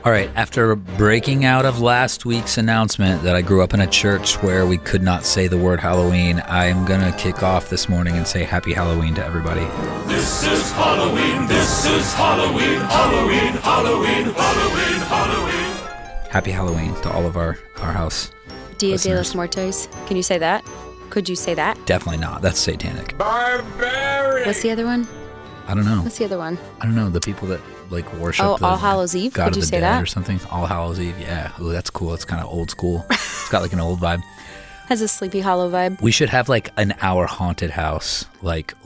All right, after breaking out of last week's announcement that I grew up in a church where we could not say the word Halloween, I'm going to kick off this morning and say Happy Halloween to everybody. This is Halloween, this is Halloween, Halloween, Halloween, Halloween, Halloween. Happy Halloween to all of our house Dia listeners. de los Muertos. Can you say that? Could you say that? Definitely not. That's satanic. Barbarian! What's the other one? I don't know. What's the other one? I don't know. The people that worship Oh, the All Hallows Eve? God Could of you the say dead that? or something. All Hallows Eve. Yeah. Ooh, that's cool. It's kind of old school. It's got like an old vibe. Has a Sleepy Hollow vibe. We should have like an Our Haunted House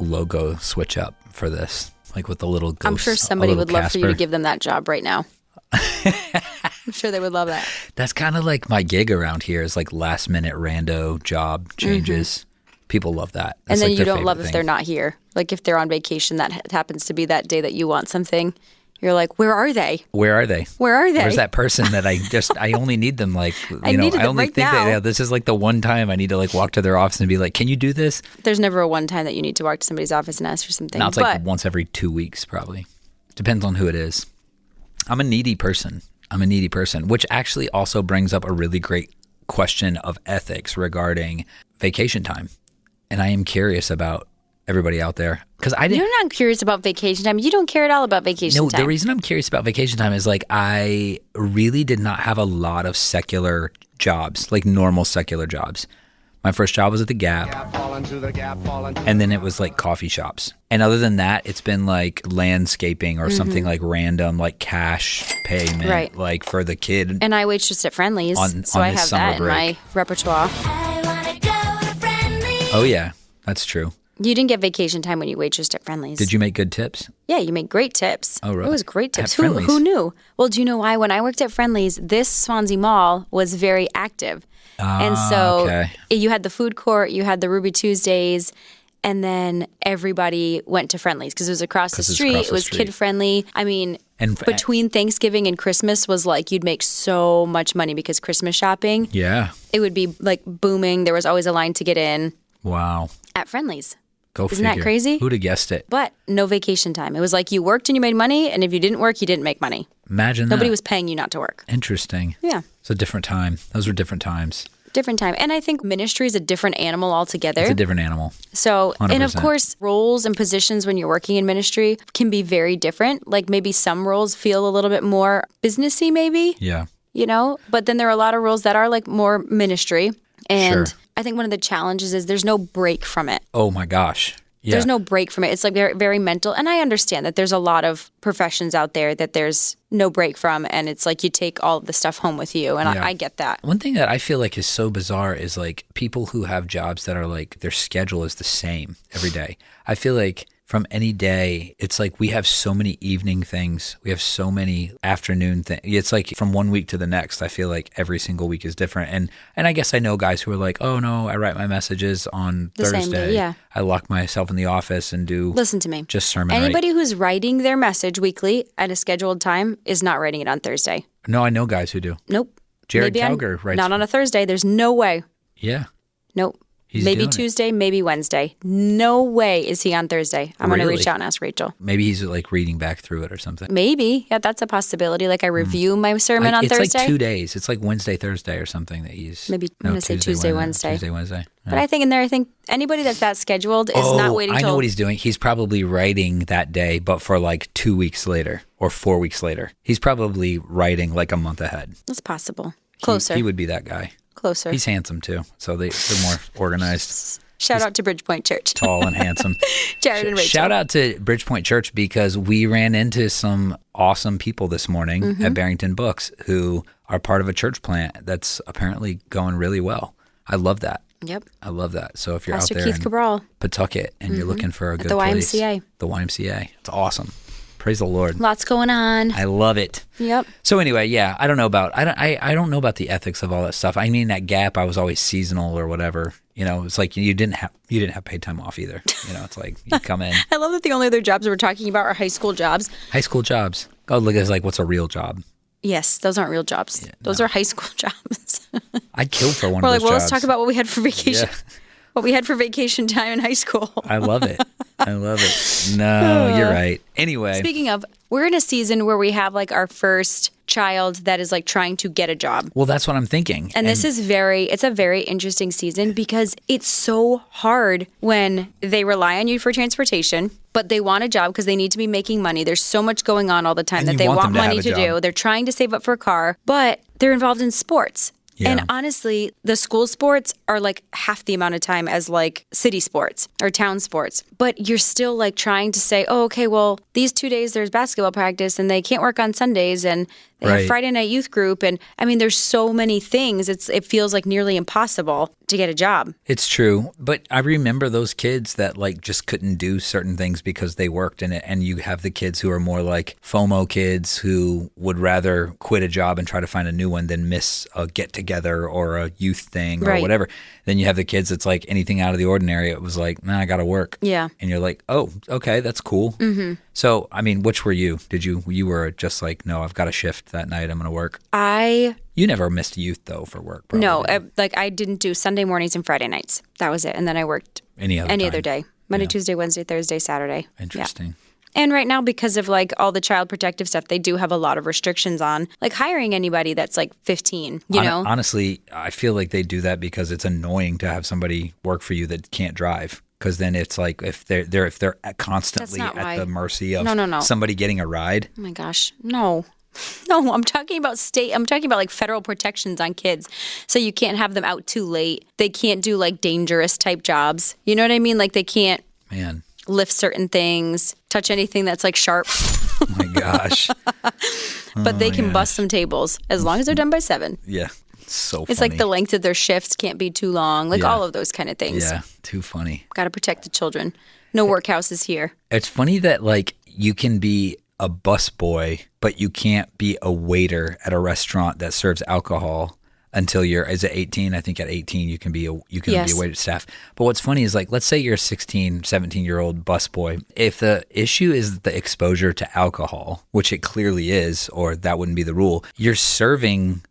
logo switch up for this, like with the little ghost. I'm sure somebody would love for you to Casper. give them that job right now. I'm sure they would love that. That's kind of like my gig around here is like last minute rando job changes. People love that. That's And then like you their don't love favorite if they're thing. not here. Like if they're on vacation, that happens to be that day that you want something. You're like, where are they? Where are they? Where are they? Where's that person that I only need them like, I needed I them only right think now. that this is like the one time I need to like walk to their office and be like, can you do this? There's never a one time that you need to walk to somebody's office and ask for something. Now it's like once every 2 weeks probably. Depends on who it is. I'm a needy person, which actually also brings up a really great question of ethics regarding vacation time. And I am curious about everybody out there because I didn't. You're not curious about vacation time. You don't care at all about vacation No, time. the reason I'm curious about vacation time is like I really did not have a lot of secular jobs, like normal secular jobs. My first job was at the Gap, and then it was like coffee shops. And other than that, it's been like landscaping or something like random, like cash payment, Right. like for the kid. And I waitressed at Friendly's, so on I his have summer that break. in my repertoire. Oh yeah, that's true. You didn't get vacation time when you waitressed at Friendly's. Did you make good tips? Yeah, you made great tips. Oh, really? It was great At tips. Friendly's? Who knew? Well, do you know why? When I worked at Friendly's, this Swansea Mall was very active. And so okay. you had the food court, you had the Ruby Tuesdays, and then everybody went to Friendly's because it was across the 'Cause it's street. across It the was street. kid-friendly. I mean, And between Thanksgiving and Christmas was like you'd make so much money because Christmas shopping, yeah. it would be like booming. There was always a line to get in Wow. at Friendly's. Go Isn't figure. that crazy? Who'd have guessed it? But no vacation time. It was like you worked and you made money, and if you didn't work, you didn't make money. Imagine Nobody that. was paying you not to work. Interesting. Yeah. It's a different time. Those were different times. Different time. And I think ministry is a different animal altogether. It's a different animal. So, and of 100%. course, roles and positions when you're working in ministry can be very different. Like maybe some roles feel a little bit more businessy, maybe, Yeah. you know, but then there are a lot of roles that are like more ministry. And Sure. I think one of the challenges is there's no break from it. Oh my gosh. Yeah. There's no break from it. It's like very, very mental. And I understand that there's a lot of professions out there that there's no break from. And it's like you take all of the stuff home with you. And Yeah. I get that. One thing that I feel like is so bizarre is like people who have jobs that are like their schedule is the same every day. I feel like from any day, it's like we have so many evening things. We have so many afternoon things. It's like from one week to the next, I feel like every single week is different. And I guess I know guys who are like, oh no, I write my messages on The Thursday. same day, yeah. I lock myself in the office and do Listen to me. just sermon Anybody who's writing their message weekly at a scheduled time is not writing it on Thursday. No, I know guys who do. Nope. Jared Maybe Calger writes. not on a Thursday. There's no way. Yeah. Nope. He's Maybe doing it. Tuesday, maybe Wednesday. No way is he on Thursday. I'm going to Really? reach out and ask Rachel. Maybe he's like reading back through it or something. Maybe. Yeah, that's a possibility. Like I review my sermon on It's Thursday. like 2 days. It's like Wednesday, Thursday or something that he's... Maybe I'm gonna say Tuesday, Wednesday. Tuesday, Wednesday. Yeah. But I think in there, I think anybody that's that scheduled is not waiting I till... know what he's doing. He's probably writing that day, but for like 2 weeks later or 4 weeks later. He's probably writing like a month ahead. It's possible. Closer. He would be that guy. Closer. He's handsome too, so they're more organized, Shout out to Bridgepoint Church. tall and handsome. Jared and Rachel. Shout out to Bridgepoint Church because we ran into some awesome people this morning Mm-hmm. at Barrington Books who are part of a church plant that's apparently going really well. I love that. Yep. I love that. So if you're Pastor out there Keith in Cabral. Pawtucket and you're looking for a good the place, YMCA. the YMCA, it's awesome. Praise the Lord. Lots going on. I love it. Yep. So anyway, yeah, I don't know about I don't know about the ethics of all that stuff. I mean, at Gap, I was always seasonal or whatever. You know, it's like you didn't have paid time off either. You know, it's like you come in I love that the only other jobs we're talking about are high school jobs. high school jobs. Oh, look, it's like what's a real job? Yes, those aren't real jobs. Those are high school jobs. I'd kill for one We're of like, those well, jobs. let's talk about what we had for vacation. Yeah. What we had for vacation time in high school. I love it. I love it. No, you're right. Anyway. Speaking of, we're in a season where we have like our first child that is like trying to get a job. Well, that's what I'm thinking. And this is it's a very interesting season because it's so hard when they rely on you for transportation, but they want a job because they need to be making money. There's so much going on all the time And that you they want want them to money have a to do. job. They're trying to save up for a car, but they're involved in sports. Yeah. And honestly, the school sports are like half the amount of time as like city sports or town sports. But you're still like trying to say, oh, okay, well, these 2 days there's basketball practice and they can't work on Sundays and they have Friday night youth group. And I mean, there's so many things. It feels like nearly impossible to get a job. It's true. But I remember those kids that like just couldn't do certain things because they worked in it. And you have the kids who are more like FOMO kids who would rather quit a job and try to find a new one than miss a get together or a youth thing or whatever. Then you have the kids that's like anything out of the ordinary. It was like, nah, I got to work. Yeah. And you're like, oh, okay, that's cool. Mm-hmm. So, I mean, which were you? You were just like, no, I've got a shift that night. I'm going to work. You never missed youth though for work. Probably. No, I didn't do Sunday mornings and Friday nights. That was it. And then I worked any other day. Monday, Tuesday, Wednesday, Thursday, Saturday. Interesting. Yeah. And right now, because of like all the child protective stuff, they do have a lot of restrictions on like hiring anybody that's like 15, you know? Honestly, I feel like they do that because it's annoying to have somebody work for you that can't drive. Because then it's like if they're constantly at the mercy of somebody getting a ride. Oh my gosh, no. No, I'm talking about like federal protections on kids. So you can't have them out too late. They can't do like dangerous type jobs. You know what I mean? Like they can't lift certain things, touch anything that's like sharp. Oh my gosh. But they can bust some tables as long as they're done by 7. Yeah. So funny. It's like the length of their shifts can't be too long. Like all of those kind of things. Yeah, too funny. Got to protect the children. No workhouses here. It's funny that like you can be a busboy, but you can't be a waiter at a restaurant that serves alcohol until is it 18? I think at 18 you can be a waiter staff. But what's funny is like, let's say you're a 16, 17-year-old busboy. If the issue is the exposure to alcohol, which it clearly is, or that wouldn't be the rule, you're serving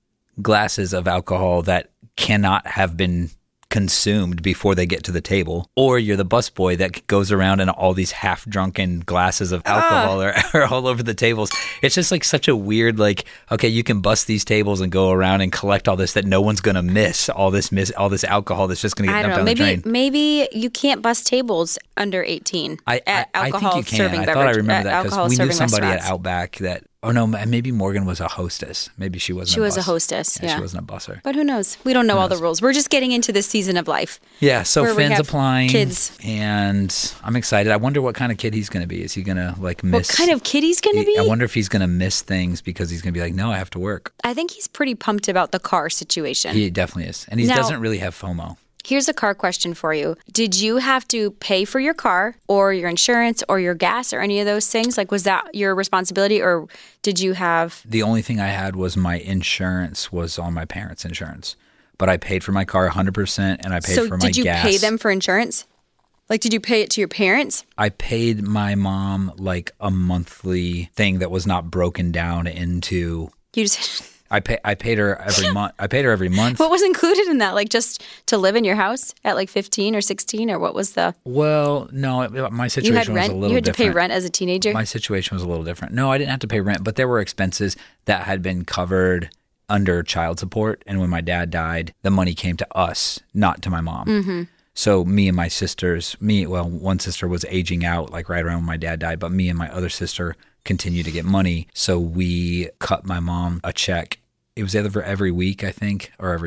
glasses of alcohol that cannot have been consumed before they get to the table, or you're the busboy that goes around and all these half-drunken glasses of alcohol are all over the tables. It's just like such a weird, like, okay, you can bust these tables and go around and collect all this that no one's gonna miss all this alcohol that's just gonna get dumped down the drain. Maybe you can't bust tables under 18 at alcohol I think you serving can. beverage. I thought I remember that because we knew somebody restaurants. at Outback that. Oh no, maybe Morgan was a hostess. Maybe she wasn't. She was a hostess. Yeah, she wasn't a busser. But who knows? We don't know all the rules. We're just getting into this season of life. Yeah. So Finn's applying. Kids. And I'm excited. I wonder what kind of kid he's going to be. Is he going to like miss? What kind of kid he's going to be? I wonder if he's going to miss things because he's going to be like, no, I have to work. I think he's pretty pumped about the car situation. He definitely is, and he doesn't really have FOMO. Here's a car question for you. Did you have to pay for your car or your insurance or your gas or any of those things? Like, was that your responsibility or did you have... The only thing I had was my insurance was on my parents' insurance. But I paid for my car 100% and I paid for my gas. So did you pay them for insurance? Like, did you pay it to your parents? I paid my mom like a monthly thing that was not broken down into... You just... I paid her every month. I paid her every month. What was included in that? Like just to live in your house at like 15 or 16 or what was the... Well, no, my situation was a little different. You had to pay rent as a teenager? My situation was a little different. No, I didn't have to pay rent, but there were expenses that had been covered under child support. And when my dad died, the money came to us, not to my mom. Mm-hmm. So me and my sisters, one sister was aging out like right around when my dad died, but me and my other sister continue to get money. So we cut my mom a check. It was either every week, I think, or it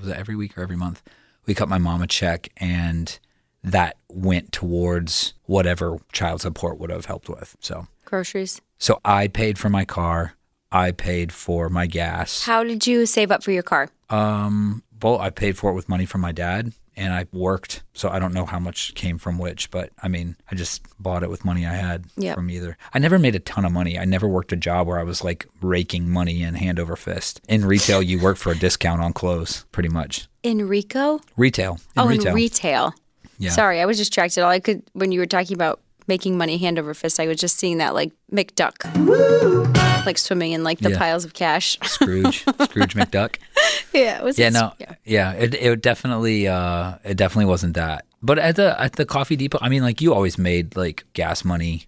was every week or every month. We cut my mom a check and that went towards whatever child support would have helped with. So groceries. So I paid for my car. I paid for my gas. How did you save up for your car? Well, I paid for it with money from my dad. And I worked, so I don't know how much came from which, but I mean, I just bought it with money I had from either. I never made a ton of money. I never worked a job where I was like raking money in hand over fist. In retail, you work for a discount on clothes, pretty much. In Rico? Retail. In retail. Yeah. Sorry, I was distracted. All I could, when you were talking about making money hand over fist. I was just seeing that like McDuck, like swimming in like the piles of cash. Scrooge McDuck. Yeah, it was. It definitely wasn't that. But at the Coffee Depot, I mean, like you always made like gas money,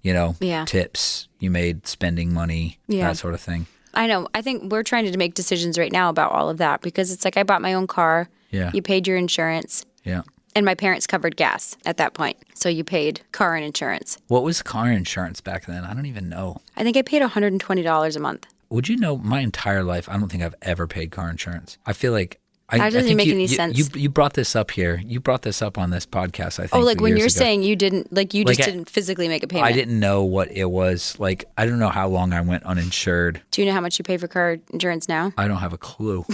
tips. You made spending money, that sort of thing. I know. I think we're trying to make decisions right now about all of that because it's like I bought my own car. Yeah. You paid your insurance. Yeah. And my parents covered gas at that point. So you paid car and insurance. What was car insurance back then? I don't even know. I think I paid $120 a month. Would you know, my entire life, I don't think I've ever paid car insurance. I feel like That doesn't make any sense. You brought this up here. You brought this up on this podcast, I think. Oh, like when you're ago. saying you didn't, like you just didn't physically make a payment. I didn't know what it was. Like, I don't know how long I went uninsured. Do you know how much you pay for car insurance now? I don't have a clue.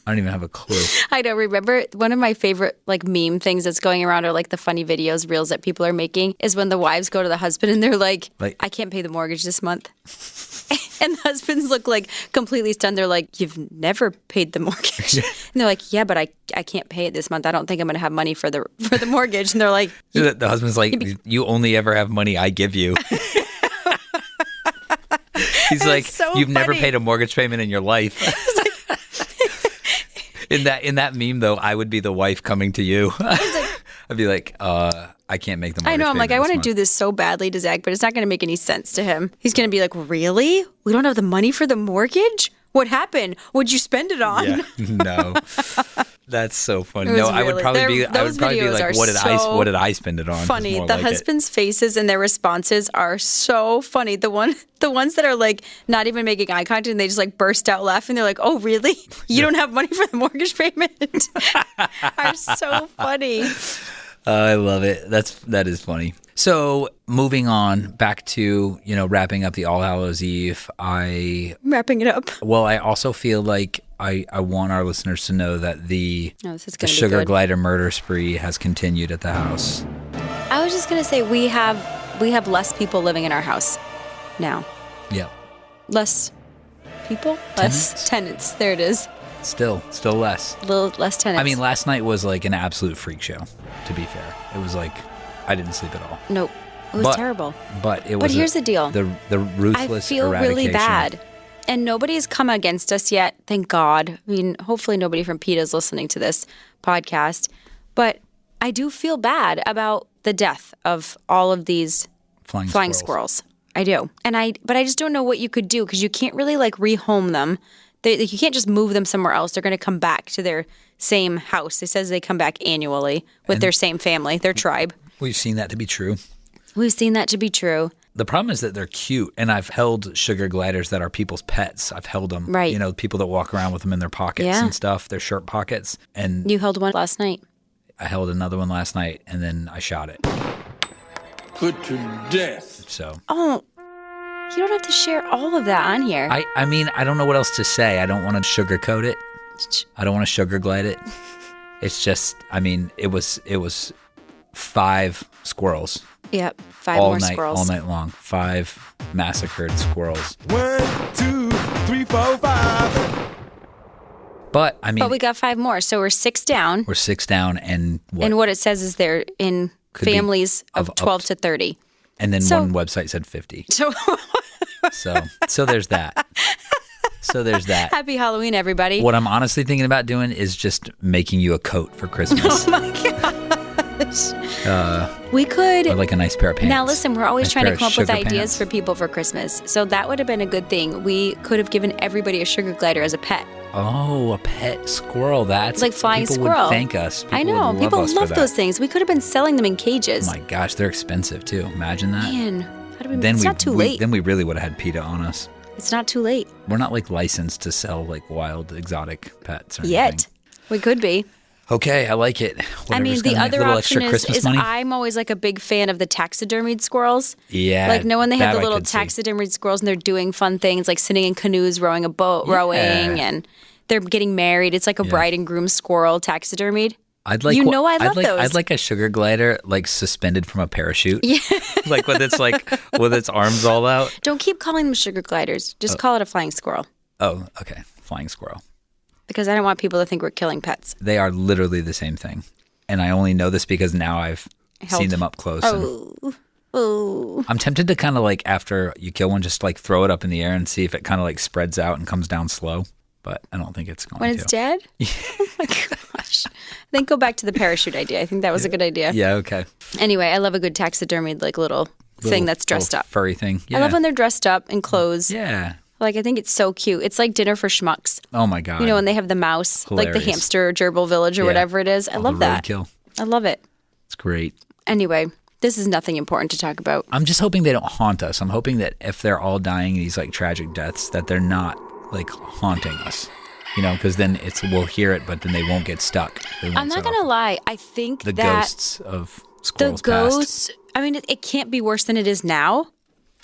I don't even have a clue. I don't remember. One of my favorite like meme things that's going around or like the funny videos, reels that people are making is when the wives go to the husband and they're like I can't pay the mortgage this month. And the husbands look like completely stunned. They're like, you've never paid the mortgage. And they're like, yeah, but I can't pay it this month. I don't think I'm going to have money for the mortgage. And they're like. The husband's like, you only ever have money I give you. He's like, so you've never funny. paid a mortgage payment in your life. In that meme, though, I would be the wife coming to you. I'd be like, I can't make the mortgage I know. I'm like, I want to month. do this so badly to Zach, but it's not going to make any sense to him. He's going to be like, really? We don't have the money for the mortgage? What happened? What'd you spend it on? Yeah, no. That's so funny. It was No, I would probably be those like, videos what did I spend it on? Funny. More The like husbands' faces and their responses are so funny. The ones that are like not even making eye contact and they just like burst out laughing. They're like, "Oh, really? You don't have money for the mortgage payment?" Are so funny. I love it. That is funny. So moving on back to, wrapping up the All Hallows Eve, Wrapping it up. Well, I also feel like I want our listeners to know that the sugar good. glider murder spree has continued at the house. I was just gonna say we have less people living in our house now. Yeah. Less people? Less tenants. There it is. Still less. A little less tenants. I mean, last night was like an absolute freak show, to be fair. It was like, I didn't sleep at all. Nope. It was terrible. But it was. But here's the deal. The ruthless I feel eradication. really bad. And nobody's come against us yet, thank God. I mean, hopefully nobody from PETA is listening to this podcast. But I do feel bad about the death of all of these flying squirrels. I do. But I just don't know what you could do because you can't really like rehome them. You can't just move them somewhere else. They're going to come back to their same house. It says they come back annually with their same family, their tribe. We've seen that to be true. We've seen that to be true. The problem is that they're cute, and I've held sugar gliders that are people's pets. I've held them. Right. People that walk around with them in their pockets and stuff, their shirt pockets. And You held one last night. I held another one last night, and then I shot it. Put to death. So. Oh, you don't have to share all of that on here. I mean, I don't know what else to say. I don't want to sugarcoat it. I don't want to sugar glide it. It's just, I mean, it was 5 squirrels. Yep, 5 more squirrels. All night long. 5 massacred squirrels. 1, 2, 3, 4, 5. But, I mean. But we got 5 more, so we're 6 down. We're 6 down, and what? And what it says is they're in families of 12 to 30. And then one website said 50. So there's that. So there's that. Happy Halloween, everybody. What I'm honestly thinking about doing is just making you a coat for Christmas. Oh my gosh. We could. Or like a nice pair of pants. Now listen, we're always Nice trying pair to of come up with sugar ideas pants. for people for Christmas. So that would have been a good thing. We could have given everybody a sugar glider as a pet. Oh, a pet squirrel. That's Like flying people squirrel. Would thank us. People I know. would People us love for those that. things. We could have been selling them in cages. Oh my gosh, they're expensive too. Imagine that. Man, Then it's not too late. Then we really would have had PETA on us. It's not too late. We're not like licensed to sell like wild exotic pets or Yet. anything. We could be. Okay, I like it. I mean, Whatever's the gonna make other a little option extra Christmas is money. I'm always like a big fan of the taxidermied squirrels. Yeah. Like, when they have that the I little could see. taxidermied squirrels and they're doing fun things like sitting in canoes, rowing a boat, rowing, and they're getting married. It's like a bride and groom squirrel taxidermied. I'd like, I love those. I'd like a sugar glider like suspended from a parachute. Yeah. Like with its arms all out. Don't keep calling them sugar gliders. Just call it a flying squirrel. Oh, okay. Flying squirrel. Because I don't want people to think we're killing pets. They are literally the same thing. And I only know this because now I've seen them up close. Oh, Oh. I'm tempted to kind of like after you kill one, just like throw it up in the air and see if it kind of like spreads out and comes down slow. But I don't think it's going to. When it's dead? Oh my gosh. I think go back to the parachute idea. I think that was a good idea. Yeah, okay. Anyway, I love a good taxidermied like little thing that's dressed little up. Furry thing. Yeah. I love when they're dressed up in clothes. Yeah. Like, I think it's so cute. It's like dinner for schmucks. Oh my God. You know, when they have the mouse, like the hamster gerbil village or whatever it is. I love that. Roadkill. I love it. It's great. Anyway, this is nothing important to talk about. I'm just hoping they don't haunt us. I'm hoping that if they're all dying these like tragic deaths, that they're not like haunting us. You know, because then we'll hear it, but then they won't get stuck. I'm not going to lie. I think the that ghosts of squirrels the ghosts, past. I mean, it can't be worse than it is now.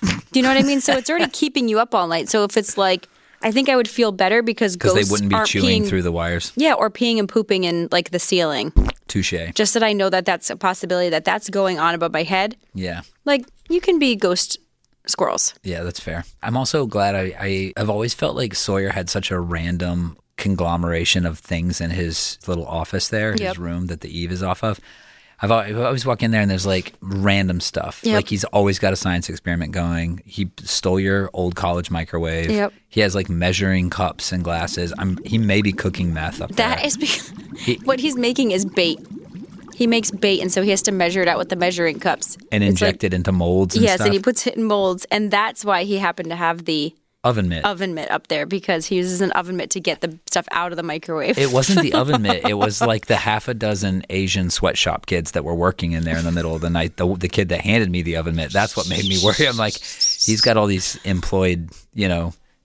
Do you know what I mean? So it's already keeping you up all night. So if it's like, I think I would feel better because ghosts they wouldn't be aren't chewing peeing, through the wires. Yeah, or peeing and pooping in like the ceiling. Touche. Just that I know that that's a possibility that that's going on above my head. Yeah. Like, you can be ghost squirrels. Yeah, that's fair. I'm also glad I've always felt like Sawyer had such a random conglomeration of things in his little office there, his room that the eave is off of. I always walk in there and there's like random stuff. Yep. Like he's always got a science experiment going. He stole your old college microwave. Yep. He has like measuring cups and glasses. He may be cooking meth up there. That is because what he's making is bait. He makes bait, and so he has to measure it out with the measuring cups. And inject it into molds and yes, stuff. and he puts it in molds, and that's why he happened to have the oven mitt up there, because he uses an oven mitt to get the stuff out of the microwave. It wasn't the oven mitt. It was like the half a dozen Asian sweatshop kids that were working in there in the middle of the night. The kid that handed me the oven mitt, that's what made me worry. I'm like, he's got all these employed,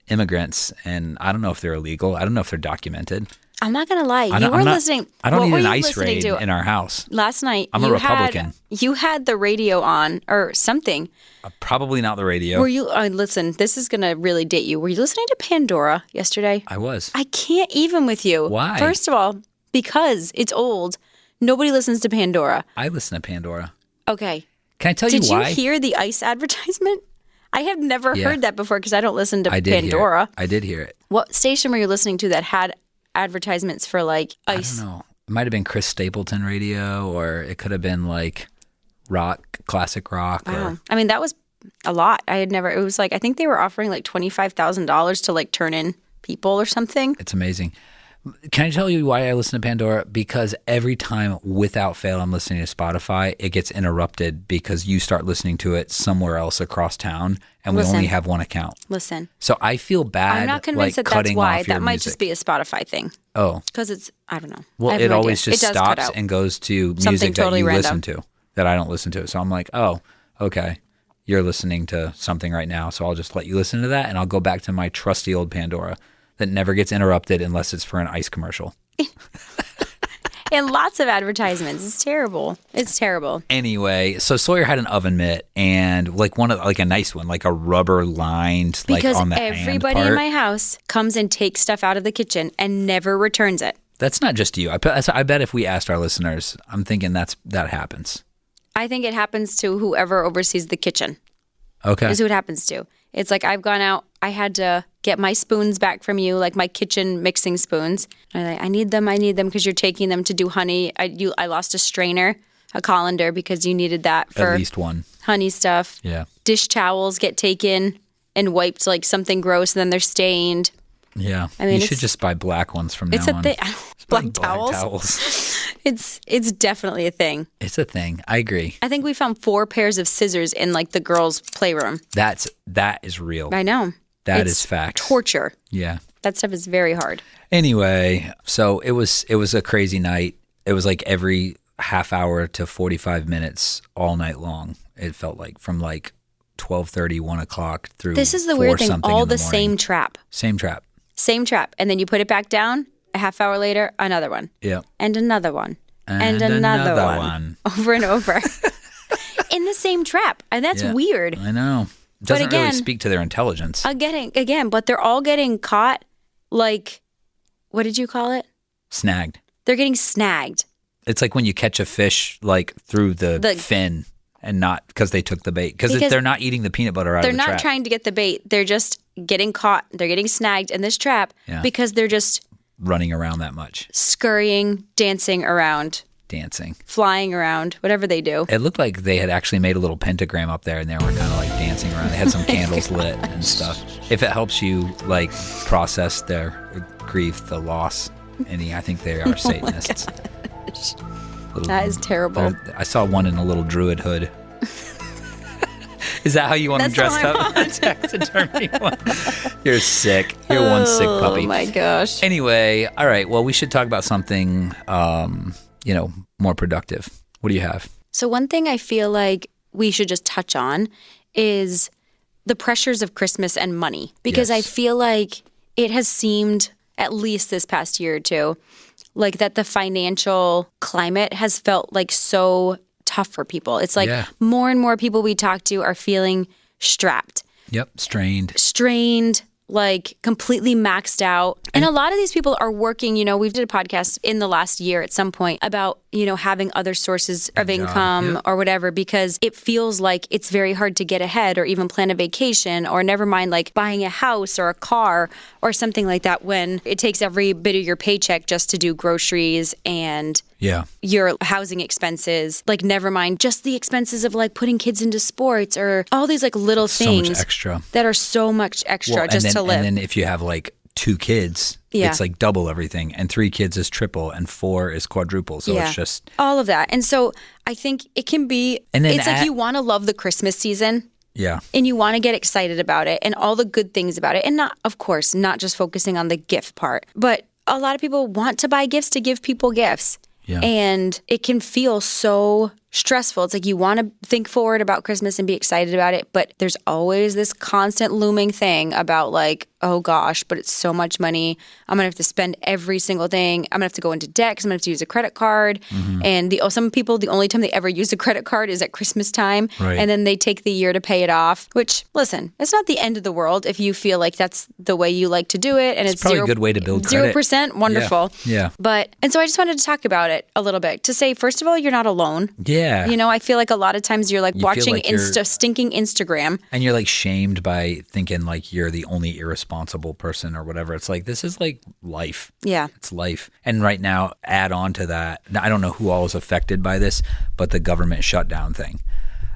immigrants, and I don't know if they're illegal. I don't know if they're documented. I'm not going to lie. You were listening. I don't need what an were you ICE raid in our house. Last night, I'm a Republican. You had the radio on or something. Probably not the radio. Were you? Listen, this is going to really date you. Were you listening to Pandora yesterday? I was. I can't even with you. Why? First of all, because it's old. Nobody listens to Pandora. I listen to Pandora. Okay. Can I tell you why? Did you hear the ICE advertisement? I have never heard that before because I don't listen to I did Pandora. I did hear it. What station were you listening to that had advertisements for like ICE? I don't know. It might have been Chris Stapleton radio, or it could have been like classic rock. Wow. I mean, that was a lot. It was like, I think they were offering like $25,000 to like turn in people or something. It's amazing. Can I tell you why I listen to Pandora? Because every time, without fail, I'm listening to Spotify, it gets interrupted because you start listening to it somewhere else across town, and we only have one account. Listen. So I feel bad. I'm not convinced like, that that's why. That might music. just be a Spotify thing. Oh. Because I don't know. Well, it always just stops and goes to music totally that you random. listen to that I don't listen to. So I'm like, oh, okay. You're listening to something right now, so I'll just let you listen to that, and I'll go back to my trusty old Pandora that never gets interrupted unless it's for an ICE commercial. And lots of advertisements. It's terrible. It's terrible. Anyway, so Sawyer had an oven mitt and like a nice one, like a rubber lined, like on the hand part. Because everybody in my house comes and takes stuff out of the kitchen and never returns it. That's not just you. I bet if we asked our listeners, I'm thinking that happens. I think it happens to whoever oversees the kitchen. Okay. Is who it happens to. It's like I've gone out. I had to get my spoons back from you, like my kitchen mixing spoons. And I'm like, I need them because you're taking them to do honey. I lost a strainer, a colander, because you needed that for at least one honey stuff. Yeah. Dish towels get taken and wiped like something gross, and then they're stained. Yeah. I mean, you should just buy black ones from now on. It's a thing. Black towels. It's definitely a thing. It's a thing. I agree. I think we found 4 pairs of scissors in like the girls' playroom. That is real. I know. That is fact. Torture. Yeah. That stuff is very hard. Anyway, so it was a crazy night. It was like every half hour to 45 minutes all night long. It felt like from like 12:30, 1 o'clock through. This is the weird thing. All the morning. same trap. Same trap. Same trap. And then you put it back down. A half hour later, another one. Yeah. And another one. And another one. Over and over. In the same trap. And that's weird. I know. Doesn't really speak to their intelligence. Again, but they're all getting caught like, what did you call it? Snagged. They're getting snagged. It's like when you catch a fish like through the fin and not because they took the bait. Because they're not eating the peanut butter out of the trap. They're not trying to get the bait. They're just getting caught. They're getting snagged in this trap because they're just running around that much. Scurrying, dancing around dancing, flying around, whatever they do. It looked like they had actually made a little pentagram up there, and they were kind of like dancing around. They had some candles lit and stuff. If it helps you like process their grief, the loss, I think they are Satanists. That is terrible. I saw one in a little druid hood. Is that how you want them dressed up? Taxidermy one. You're sick. You're one sick puppy. Oh my gosh. Anyway, all right. Well, we should talk about something, more productive. What do you have? So one thing I feel like we should just touch on is the pressures of Christmas and money, because I feel like it has seemed, at least this past year or two, like that the financial climate has felt like so tough for people. It's like more and more people we talk to are feeling strapped. Yep, Strained, like completely maxed out. And a lot of these people are working, we've did a podcast in the last year at some point about, having other sources of income or whatever, because it feels like it's very hard to get ahead or even plan a vacation, or never mind like buying a house or a car or something like that, when it takes every bit of your paycheck just to do groceries and your housing expenses, like never mind just the expenses of like putting kids into sports or all these like little things so much extra that are so much extra to live. And then if you have like 2 kids, it's like double everything, and 3 kids is triple, and 4 is quadruple. So it's just all of that. And so I think it can be, it's like you want to love the Christmas season. Yeah. And you want to get excited about it and all the good things about it. And not, of course, not just focusing on the gift part, but a lot of people want to buy gifts to give people gifts. Yeah. And it can feel so stressful. It's like you want to think forward about Christmas and be excited about it, but there's always this constant looming thing about like, oh gosh, but it's so much money. I'm going to have to spend every single thing. I'm going to have to go into debt because I'm going to have to use a credit card. Mm-hmm. And some people, the only time they ever use a credit card is at Christmas time. Right. And then they take the year to pay it off, which, listen, it's not the end of the world if you feel like that's the way you like to do it. And it's probably a good way to build credit. 0%, wonderful. Yeah. And so I just wanted to talk about it a little bit to say, first of all, you're not alone. Yeah. I feel like a lot of times you're like watching like stinking Instagram. And you're like shamed by thinking like you're the only irresponsible person or whatever. It's like, this is like life. Yeah. It's life. And right now, add on to that, I don't know who all is affected by this, but the government shutdown thing.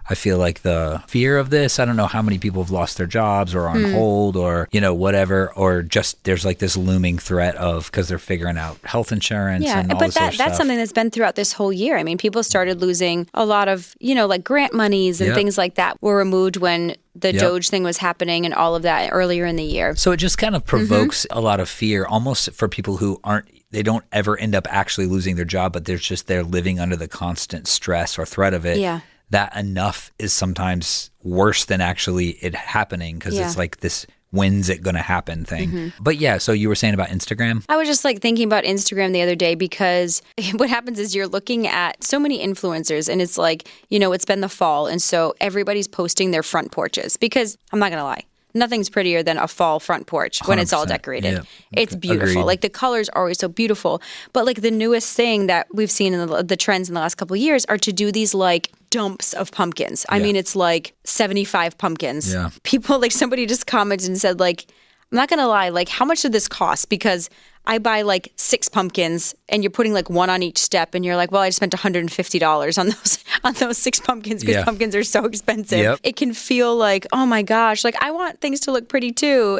I feel like the fear of this, I don't know how many people have lost their jobs or are on hold or, whatever, or just there's like this looming threat of, because they're figuring out health insurance and all this other stuff. That's something that's been throughout this whole year. I mean, people started losing a lot of, like grant monies and things like that were removed when the Doge thing was happening and all of that earlier in the year. So it just kind of provokes a lot of fear almost for people who they don't ever end up actually losing their job, but they're living under the constant stress or threat of it. Yeah. That enough is sometimes worse than actually it happening, because it's like this when's it going to happen thing. Mm-hmm. But so you were saying about Instagram? I was just like thinking about Instagram the other day, because what happens is you're looking at so many influencers and it's like, it's been the fall. And so everybody's posting their front porches, because I'm not going to lie, nothing's prettier than a fall front porch when it's all decorated. Yeah. It's beautiful. Agreed. Like the colors are always so beautiful. But like the newest thing that we've seen in the trends in the last couple of years are to do these like dumps of pumpkins. I mean, it's like 75 pumpkins. Yeah. People, like somebody just commented and said like, I'm not going to lie, like how much did this cost? Because I buy like 6 pumpkins and you're putting like one on each step and you're like, well, I just spent $150 on those 6 pumpkins because pumpkins are so expensive. Yep. It can feel like, oh my gosh, like I want things to look pretty too.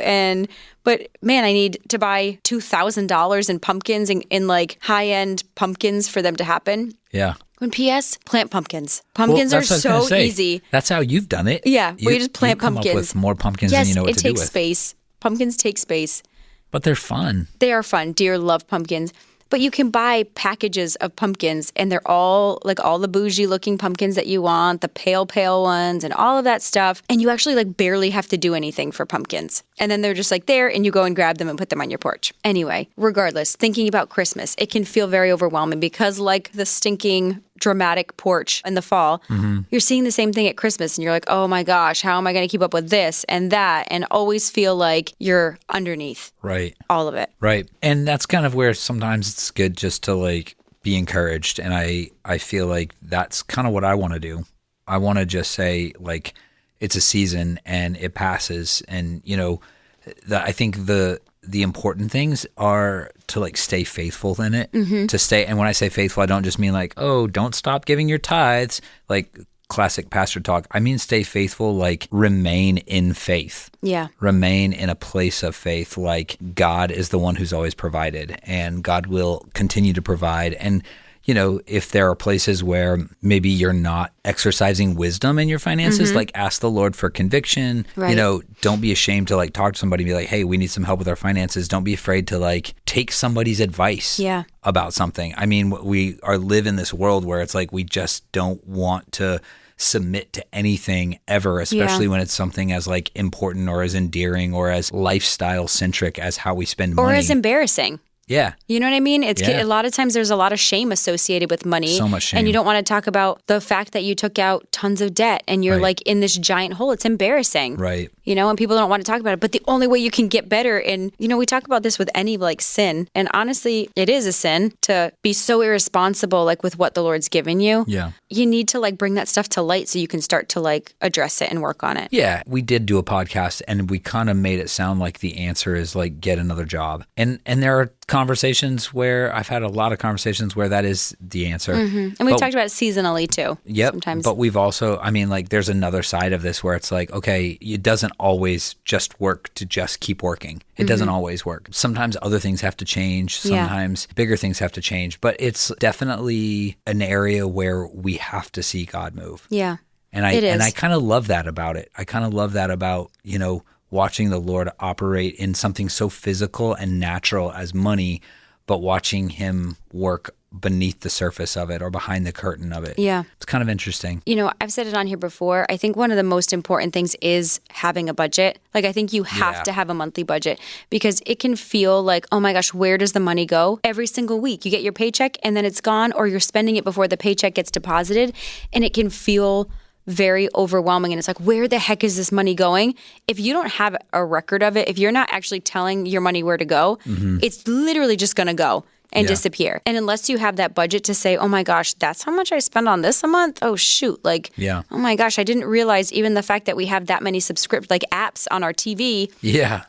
But man, I need to buy $2,000 in pumpkins in like high-end pumpkins for them to happen. Yeah. When P.S. plant pumpkins. Pumpkins are so easy. That's how you've done it. Yeah, we just plant pumpkins. Come up with more pumpkins than you know what to do with. Yes, it takes space. Pumpkins take space. But they're fun. They are fun. Deer love pumpkins. But you can buy packages of pumpkins, and they're all like all the bougie looking pumpkins that you want, the pale ones and all of that stuff. And you actually like barely have to do anything for pumpkins. And then they're just like there and you go and grab them and put them on your porch. Anyway, regardless, thinking about Christmas, it can feel very overwhelming because like the stinking dramatic porch in the fall, you're seeing the same thing at Christmas and you're like, oh my gosh, how am I going to keep up with this and that? And always feel like you're underneath all of it. Right. And that's kind of where sometimes it's good just to like be encouraged. And I feel like that's kind of what I want to do. I want to just say like, it's a season and it passes. And, I think the the important things are to like stay faithful in it, to stay. And when I say faithful, I don't just mean like, oh, don't stop giving your tithes, like classic pastor talk. I mean, stay faithful, like remain in faith. Yeah. Remain in a place of faith, like God is the one who's always provided and God will continue to provide. And if there are places where maybe you're not exercising wisdom in your finances, like ask the Lord for conviction. Right. Don't be ashamed to like talk to somebody and be like, hey, we need some help with our finances. Don't be afraid to like take somebody's advice about something. I mean, we live in this world where it's like we just don't want to submit to anything ever, especially when it's something as like important or as endearing or as lifestyle centric as how we spend money. Or as embarrassing. Yeah. You know what I mean? A lot of times there's a lot of shame associated with money. So much shame. And you don't want to talk about the fact that you took out tons of debt and you're like in this giant hole. It's embarrassing. Right. And people don't want to talk about it. But the only way you can get better, and we talk about this with any like sin. And honestly, it is a sin to be so irresponsible like with what the Lord's given you. Yeah. You need to like bring that stuff to light so you can start to like address it and work on it. Yeah. We did do a podcast and we kind of made it sound like the answer is like get another job. And there are conversations where I've had a lot of conversations where that is the answer. And we've talked about it seasonally too. Yep. Sometimes. But we've also, there's another side of this where it's like, okay, it doesn't always just work to just keep working. It doesn't always work. Sometimes other things have to change. Sometimes bigger things have to change. But it's definitely an area where we have to see God move. Yeah. And I kind of love that about it. I kind of love that about, watching the Lord operate in something so physical and natural as money, but watching him work beneath the surface of it or behind the curtain of it. Yeah. It's kind of interesting. I've said it on here before. I think one of the most important things is having a budget. Like, I think you have to have a monthly budget because it can feel like, oh my gosh, where does the money go? Every single week you get your paycheck and then it's gone, or you're spending it before the paycheck gets deposited, and it can feel very overwhelming. And it's like, where the heck is this money going? If you don't have a record of it, if you're not actually telling your money where to go, it's literally just going to go and disappear. And unless you have that budget to say, oh my gosh, that's how much I spend on this a month? Oh shoot. Like, oh my gosh, I didn't realize even the fact that we have that many apps on our TV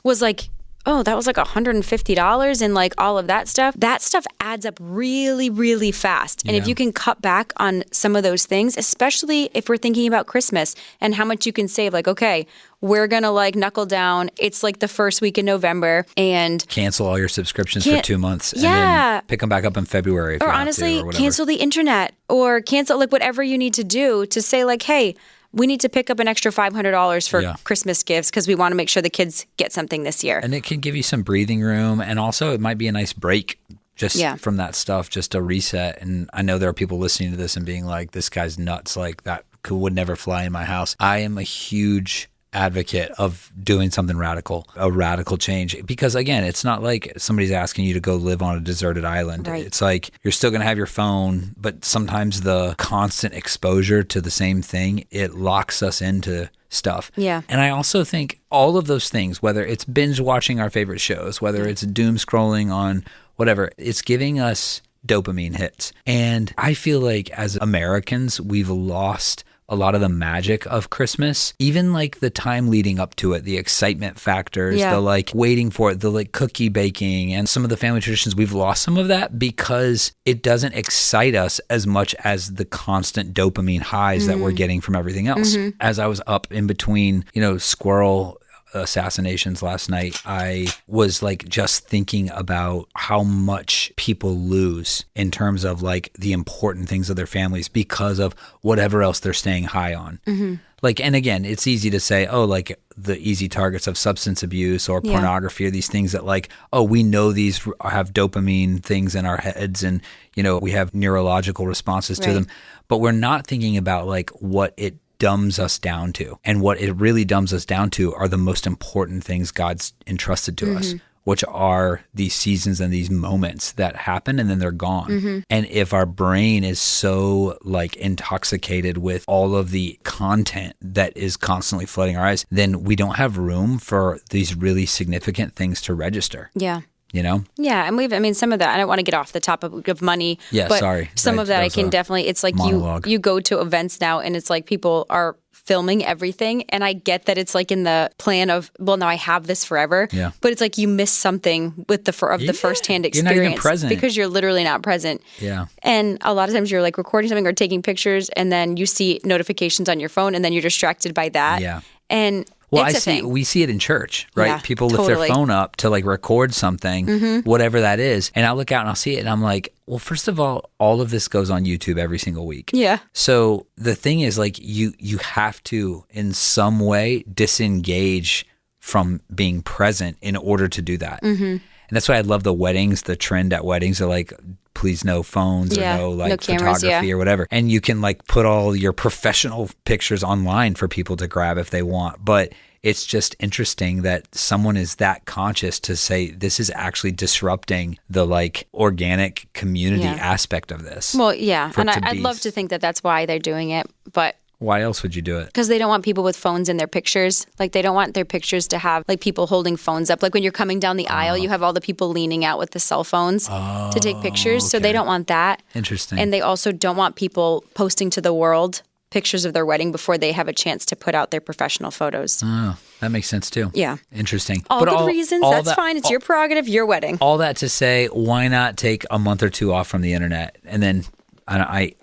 was like, oh, that was like $150 and like all of that stuff. That stuff adds up really, really fast. And if you can cut back on some of those things, especially if we're thinking about Christmas and how much you can save, like, okay, we're going to like knuckle down. It's like the first week in November and cancel all your subscriptions for 2 months and Yeah. then pick them back up in February. If or you have honestly, to, or whatever. cancel the internet or cancel like whatever you need to do to say like, hey, we need to pick up an extra $500 for Christmas gifts because we want to make sure the kids get something this year. And it can give you some breathing room. And also it might be a nice break just from that stuff, just a reset. And I know there are people listening to this and being like, this guy's nuts. Like that would never fly in my house. I am a huge advocate of doing something radical, a radical change. Because again, it's not like somebody's asking you to go live on a deserted island. Right. It's like you're still going to have your phone, but sometimes the constant exposure to the same thing, it locks us into stuff. Yeah. And I also think all of those things, whether it's binge watching our favorite shows, whether it's doom scrolling on whatever, it's giving us dopamine hits. And I feel like as Americans, we've lost a lot of the magic of Christmas, even like the time leading up to it, the excitement factors, the like waiting for it, the like cookie baking and some of the family traditions. We've lost some of that because it doesn't excite us as much as the constant dopamine highs that we're getting from everything else. As I was up in between, Squirrel assassinations last night, I was like just thinking about how much people lose in terms of like the important things of their families because of whatever else they're staying high on. Like, and again, it's easy to say, oh, like the easy targets of substance abuse or pornography or these things that like, oh, we know these have dopamine things in our heads and, we have neurological responses to them, but we're not thinking about like what it dumbs us down to. And what it really dumbs us down to are the most important things God's entrusted to us, which are these seasons and these moments that happen and then they're gone. And if our brain is so like intoxicated with all of the content that is constantly flooding our eyes, then we don't have room for these really significant things to register. Yeah. Yeah, and some of that, I don't want to get off the topic of money. Yeah, but sorry. Some of that I can definitely, it's like monologue. you go to events now and it's like people are filming everything. And I get that it's like in the plan of, well, now I have this forever. Yeah. But it's like you miss something with the firsthand experience. You're not even present. Because you're literally not present. Yeah. And a lot of times you're like recording something or taking pictures, and then you see notifications on your phone, and then you're distracted by that. Yeah. And well, it's a thing. we see it in church, right? Yeah, People lift totally. their phone up to like record something, whatever that is. And I'll look out and I'll see it and I'm like, well, first of all of this goes on YouTube every single week. Yeah. So the thing is like you have to in some way disengage from being present in order to do that. And that's why I love the weddings, the trend at weddings are like, please no phones or no like cameras, photography or whatever. And you can like put all your professional pictures online for people to grab if they want. But it's just interesting that someone is that conscious to say this is actually disrupting the like organic community aspect of this. Well, yeah. And it to I'd be- love to think that that's why they're doing it. But Why else would you do it? because they don't want people with phones in their pictures. Like they don't want their pictures to have like people holding phones up. Like when you're coming down the aisle, you have all the people leaning out with the cell phones to take pictures. So they don't want that. Interesting. And they also don't want people posting to the world pictures of their wedding before they have a chance to put out their professional photos. Oh, that makes sense too. Yeah. Interesting. All good reasons. That's fine. It's your prerogative, your wedding. All that to say, why not take a month or two off from the internet? And then I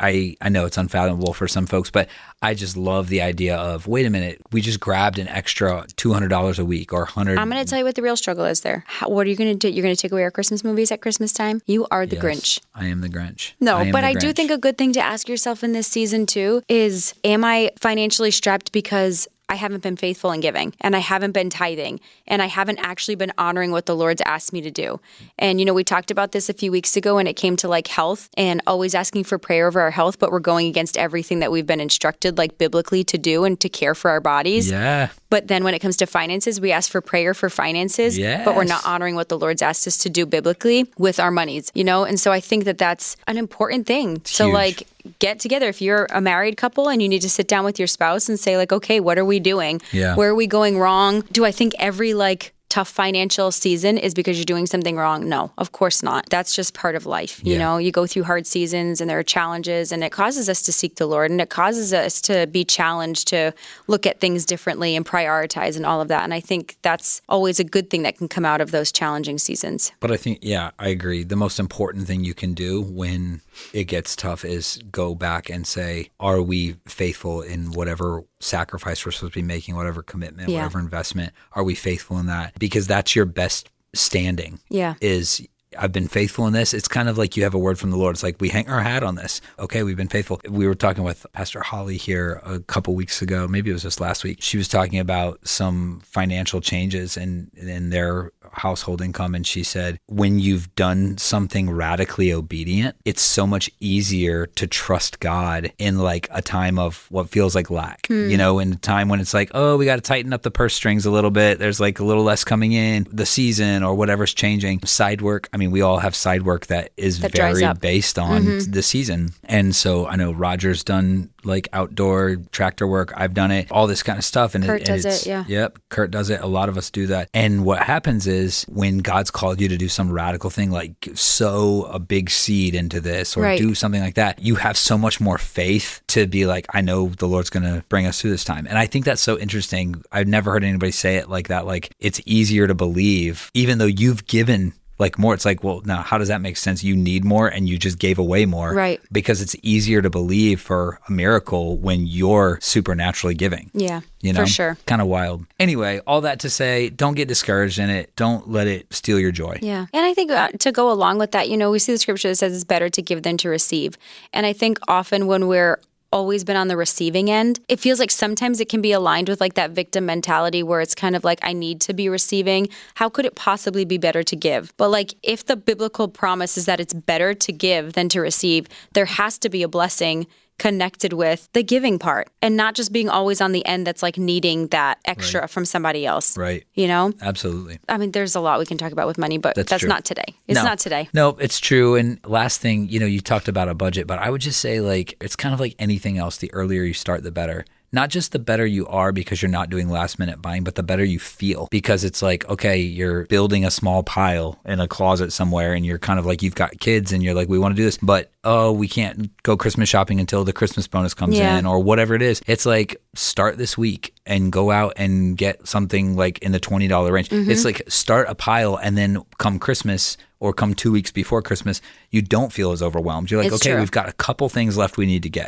know it's unfathomable for some folks, but I just love the idea of, wait a minute, we just grabbed an extra $200 a week or $100. I'm going to tell you what the real struggle is there. What are you going to do? You're going to take away our Christmas movies at Christmas time? You are the Grinch. I am the Grinch. No, but I do think a good thing to ask yourself in this season too is, am I financially strapped because I haven't been faithful in giving and I haven't been tithing and I haven't actually been honoring what the Lord's asked me to do? And, you know, we talked about this a few weeks ago when it came to like health and always asking for prayer over our health, but we're going against everything that we've been instructed like biblically to do and to care for our bodies. Yeah. But then when it comes to finances, we ask for prayer for finances, but we're not honoring what the Lord's asked us to do biblically with our monies, you know? And so I think that that's an important thing to huge. like get together. If you're a married couple and you need to sit down with your spouse and say like, okay, what are we doing? Yeah. Where are we going wrong? Do I think every like tough financial season is because you're doing something wrong? No, of course not. That's just part of life. You know, you go through hard seasons and there are challenges and it causes us to seek the Lord and it causes us to be challenged to look at things differently and prioritize and all of that. And I think that's always a good thing that can come out of those challenging seasons. But I think, I agree. The most important thing you can do when it gets tough is go back and say, are we faithful in whatever sacrifice we're supposed to be making, whatever commitment, whatever investment? Are we faithful in that? Because that's your best standing. Yeah. Is I've been faithful in this. It's kind of like you have a word from the Lord. It's like we hang our hat on this. Okay, we've been faithful. We were talking with Pastor Holly here a couple weeks ago. Maybe it was just last week. She was talking about some financial changes in their household income. And she said, when you've done something radically obedient, it's so much easier to trust God in like a time of what feels like lack, you know, in a time when it's like, oh, we got to tighten up the purse strings a little bit. There's like a little less coming in, the season or whatever's changing. Side work. I mean, we all have side work that is very based on the season. And so I know Roger's done like outdoor tractor work. I've done it, all this kind of stuff. And Kurt does it, yeah. Yep. Kurt does it. A lot of us do that. And what happens is when God's called you to do some radical thing, like sow a big seed into this or do something like that, you have so much more faith to be like, I know the Lord's going to bring us through this time. And I think that's so interesting. I've never heard anybody say it like that. Like it's easier to believe, even though you've given like more. It's like, well, now how does that make sense? You need more and you just gave away more. Right. Because it's easier to believe for a miracle when you're supernaturally giving. Yeah, you know? for sure. Kind of wild. Anyway, all that to say, don't get discouraged in it. Don't let it steal your joy. Yeah. And I think to go along with that, you know, we see the scripture that says it's better to give than to receive. And I think often when we're always been on the receiving end, it feels like sometimes it can be aligned with like that victim mentality where it's kind of like, I need to be receiving. How could it possibly be better to give? But like if the biblical promise is that it's better to give than to receive, there has to be a blessing connected with the giving part and not just being always on the end that's like needing that extra from somebody else. Right. You know? Absolutely. I mean, there's a lot we can talk about with money, but that's not today. It's not today. No, it's true. And last thing, you know, you talked about a budget, but I would just say like, it's kind of like anything else. The earlier you start, the better. Not just the better you are because you're not doing last minute buying, but the better you feel because it's like, okay, you're building a small pile in a closet somewhere and you're kind of like, you've got kids and you're like, we want to do this. But oh, we can't go Christmas shopping until the Christmas bonus comes in or whatever it is. It's like, start this week and go out and get something like in the $20 range. It's like, start a pile, and then come Christmas or come 2 weeks before Christmas, you don't feel as overwhelmed. You're like, okay, we've got a couple things left we need to get.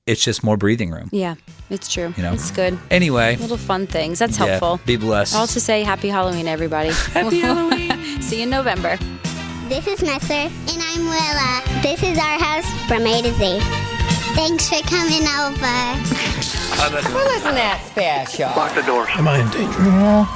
It's just more breathing room. Yeah, it's true. You know? It's good. Anyway. Little fun things. That's helpful. Be blessed. I'll just say happy Halloween, everybody. Happy Halloween. See you in November. This is Messer. And I'm Willa. This is our house from A to Z. Thanks for coming over. Well, isn't that special? Lock the doors. Am I in danger at all?